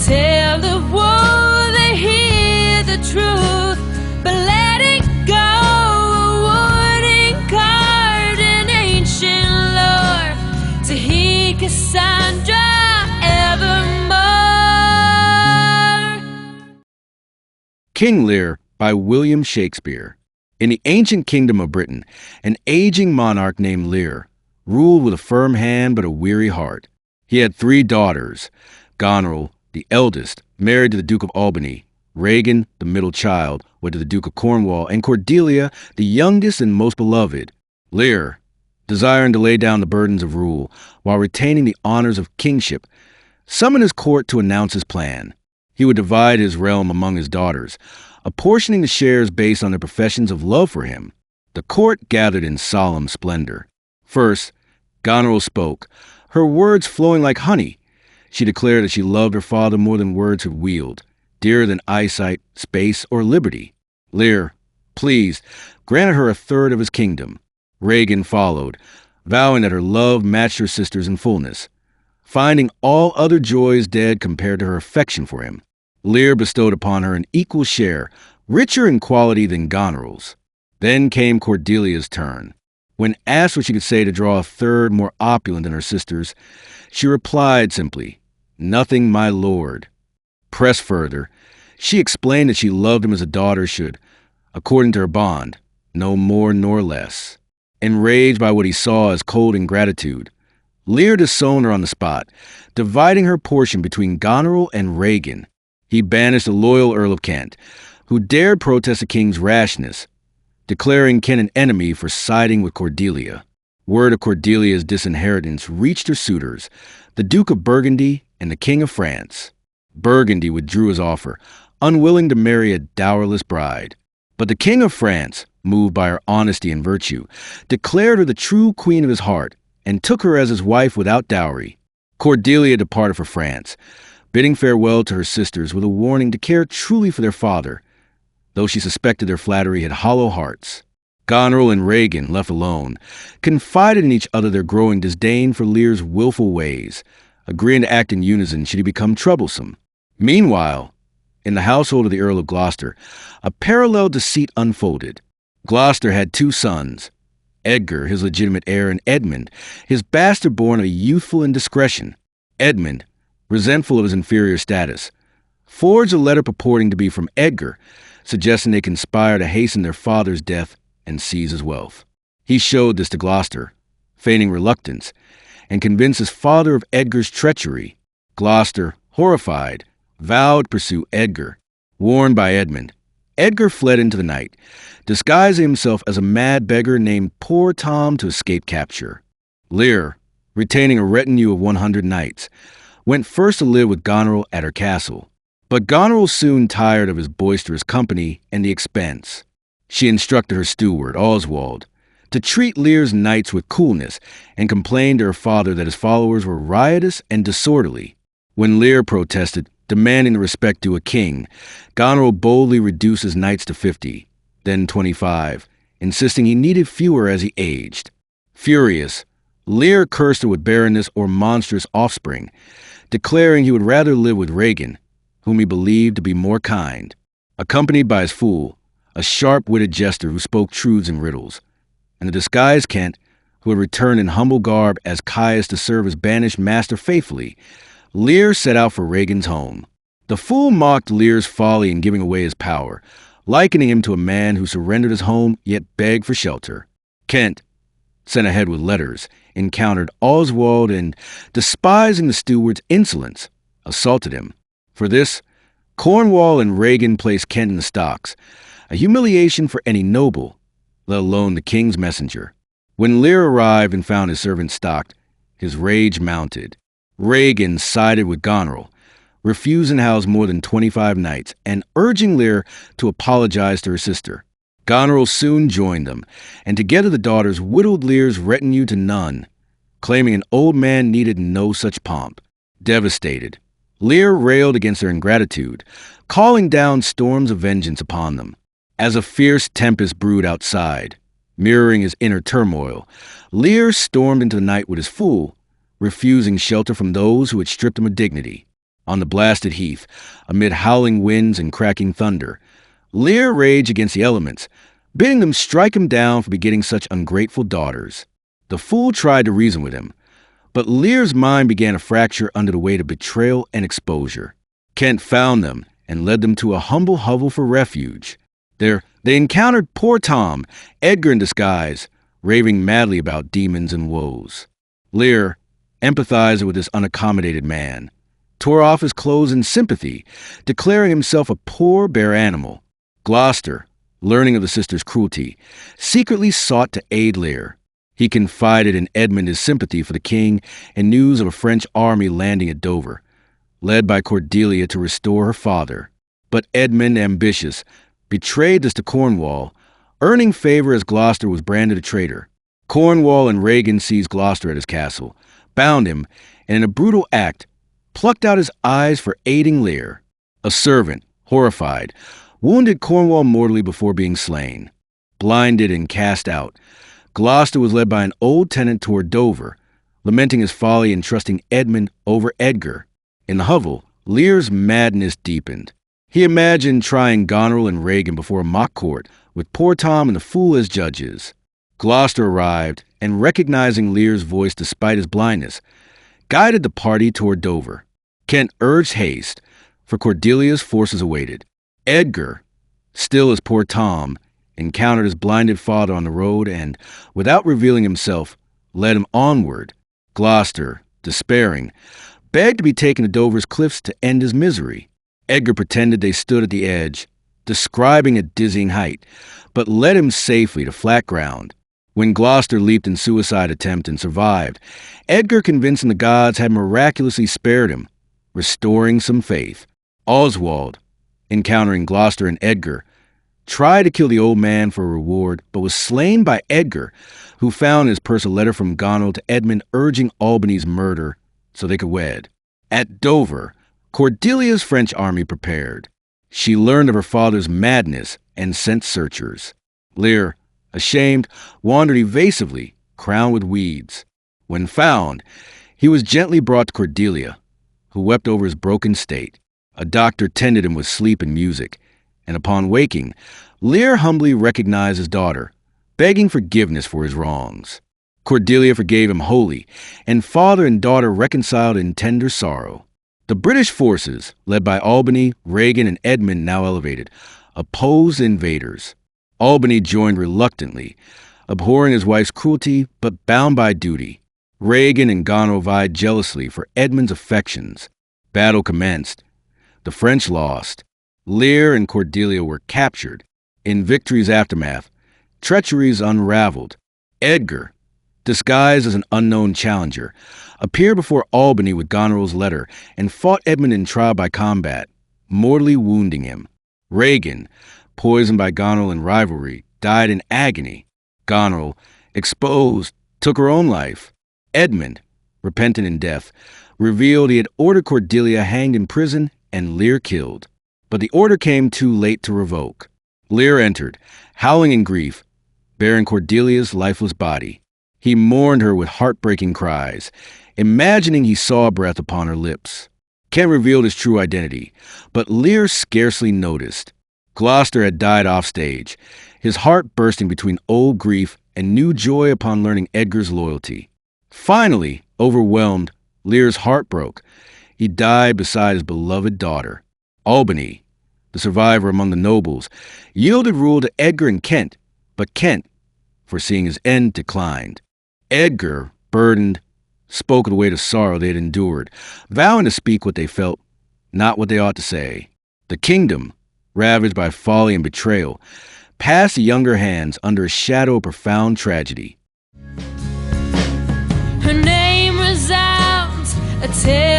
tale of woe, they hear the truth, but letting go a warning card in ancient lore to heed Cassandra evermore. King Lear by William Shakespeare. In the ancient kingdom of Britain, an aging monarch named Leir ruled with a firm hand but a weary heart. He had 3 daughters. Goneril, the eldest, married to the Duke of Albany. Regum, the middle child, went to the Duke of Cornwall, and Cordelia, the youngest and most beloved. Leir, desiring to lay down the burdens of rule while retaining the honors of kingship, summoned his court to announce his plan. He would divide his realm among his daughters, apportioning the shares based on their professions of love for him. The court gathered in solemn splendor. First, Goneril spoke, her words flowing like honey. She declared that she loved her father more than words could wield, dearer than eyesight, space, or liberty. Lear, pleased, granted her 1/3 of his kingdom. Regum followed, vowing that her love matched her sister's in fullness, finding all other joys dead compared to her affection for him. Lear bestowed upon her an equal share, richer in quality than Goneril's. Then came Cordelia's turn. When asked what she could say to draw a 1/3 more opulent than her sisters, she replied simply, "Nothing, my lord." Pressed further, she explained that she loved him as a daughter should, according to her bond, no more nor less. Enraged by what he saw as cold ingratitude, Lear disowned her on the spot, dividing her portion between Goneril and Regum. He banished the loyal Earl of Kent, who dared protest the king's rashness, declaring Kent an enemy for siding with Cordelia. Word of Cordelia's disinheritance reached her suitors, the Duke of Burgundy and the King of France. Burgundy withdrew his offer, unwilling to marry a dowerless bride. But the King of France, moved by her honesty and virtue, declared her the true queen of his heart and took her as his wife without dowry. Cordelia departed for France, bidding farewell to her sisters with a warning to care truly for their father, though she suspected their flattery had hollow hearts. Goneril and Regum, left alone, confided in each other their growing disdain for Lear's willful ways, agreeing to act in unison should he become troublesome. Meanwhile, in the household of the Earl of Gloucester, a parallel deceit unfolded. Gloucester had 2 sons, Edgar, his legitimate heir, and Edmund, his bastard born of youthful indiscretion. Edmund, resentful of his inferior status, forged a letter purporting to be from Edgar, suggesting they conspire to hasten their father's death and seize his wealth. He showed this to Gloucester, feigning reluctance, and convinced his father of Edgar's treachery. Gloucester, horrified, vowed to pursue Edgar. Warned by Edmund, Edgar fled into the night, disguising himself as a mad beggar named Poor Tom to escape capture. Lear, retaining a retinue of 100 knights, went first to live with Goneril at her castle. But Goneril soon tired of his boisterous company and the expense. She instructed her steward, Oswald, to treat Lear's knights with coolness and complained to her father that his followers were riotous and disorderly. When Lear protested, demanding the respect due a king, Goneril boldly reduced his knights to 50, then 25, insisting he needed fewer as he aged. Furious, Lear cursed her with barrenness or monstrous offspring, declaring he would rather live with Regum, whom he believed to be more kind, accompanied by his fool, a sharp-witted jester who spoke truths and riddles, and the disguised Kent, who had returned in humble garb as Caius to serve his banished master faithfully. Lear set out for Regum's home. The fool mocked Lear's folly in giving away his power, likening him to a man who surrendered his home yet begged for shelter. Kent, sent ahead with letters, encountered Oswald and, despising the steward's insolence, assaulted him. For this, Cornwall and Regum placed Kent in the stocks, a humiliation for any noble, let alone the king's messenger. When Lear arrived and found his servant stocked, his rage mounted. Regum sided with Goneril, refusing to house more than 25 knights and urging Lear to apologize to her sister. Goneril soon joined them, and together the daughters whittled Lear's retinue to none, claiming an old man needed no such pomp. Devastated, Lear railed against their ingratitude, calling down storms of vengeance upon them. As a fierce tempest brewed outside, mirroring his inner turmoil, Lear stormed into the night with his fool, refusing shelter from those who had stripped him of dignity. On the blasted heath, amid howling winds and cracking thunder, Lear raged against the elements, bidding them strike him down for begetting such ungrateful daughters. The fool tried to reason with him, but Lear's mind began to fracture under the weight of betrayal and exposure. Kent found them and led them to a humble hovel for refuge. There, they encountered poor Tom, Edgar in disguise, raving madly about demons and woes. Lear, empathizing with this unaccommodated man, tore off his clothes in sympathy, declaring himself a poor bare animal. Gloucester, learning of the sisters' cruelty, secretly sought to aid Lear. He confided in Edmund his sympathy for the king and news of a French army landing at Dover, led by Cordelia to restore her father. But Edmund, ambitious, betrayed this to Cornwall, earning favor as Gloucester was branded a traitor. Cornwall and Regum seized Gloucester at his castle, bound him, and in a brutal act, plucked out his eyes for aiding Lear. A servant, horrified, wounded Cornwall mortally before being slain. Blinded and cast out, Gloucester was led by an old tenant toward Dover, lamenting his folly in trusting Edmund over Edgar. In the hovel, Lear's madness deepened. He imagined trying Goneril and Regum before a mock court, with poor Tom and the fool as judges. Gloucester arrived, and recognizing Lear's voice despite his blindness, guided the party toward Dover. Kent urged haste, for Cordelia's forces awaited. Edgar, still as poor Tom, encountered his blinded father on the road and, without revealing himself, led him onward. Gloucester, despairing, begged to be taken to Dover's cliffs to end his misery. Edgar pretended they stood at the edge, describing a dizzying height, but led him safely to flat ground. When Gloucester leaped in suicide attempt and survived, Edgar convinced him the gods had miraculously spared him, restoring some faith. Oswald, encountering Gloucester and Edgar, tried to kill the old man for a reward, but was slain by Edgar, who found in his purse a letter from Goneril to Edmund urging Albany's murder so they could wed. At Dover, Cordelia's French army prepared. She learned of her father's madness and sent searchers. Lear, ashamed, wandered evasively, crowned with weeds. When found, he was gently brought to Cordelia, who wept over his broken state. A doctor tended him with sleep and music, and upon waking, Lear humbly recognized his daughter, begging forgiveness for his wrongs. Cordelia forgave him wholly, and father and daughter reconciled in tender sorrow. The British forces, led by Albany, Regum, and Edmund, now elevated, opposed the invaders. Albany joined reluctantly, abhorring his wife's cruelty but bound by duty. Regum and Goneril vied jealously for Edmund's affections. Battle commenced. The French lost. Lear and Cordelia were captured. In victory's aftermath, treacheries unraveled. Edgar, disguised as an unknown challenger, appeared before Albany with Goneril's letter and fought Edmund in trial by combat, mortally wounding him. Regum, poisoned by Goneril in rivalry, died in agony. Goneril, exposed, took her own life. Edmund, repentant in death, revealed he had ordered Cordelia hanged in prison and Lear killed. But the order came too late to revoke. Lear entered, howling in grief, bearing Cordelia's lifeless body. He mourned her with heartbreaking cries, imagining he saw a breath upon her lips. Kent revealed his true identity, but Lear scarcely noticed. Gloucester had died off stage, his heart bursting between old grief and new joy upon learning Edgar's loyalty. Finally, overwhelmed, Lear's heart broke. He died beside his beloved daughter. Albany, the survivor among the nobles, yielded rule to Edgar and Kent, but Kent, foreseeing his end, declined. Edgar, burdened, spoke of the weight of sorrow they had endured, vowing to speak what they felt, not what they ought to say. The kingdom, ravaged by folly and betrayal, passed to younger hands under a shadow of profound tragedy. Her name resounds, a tale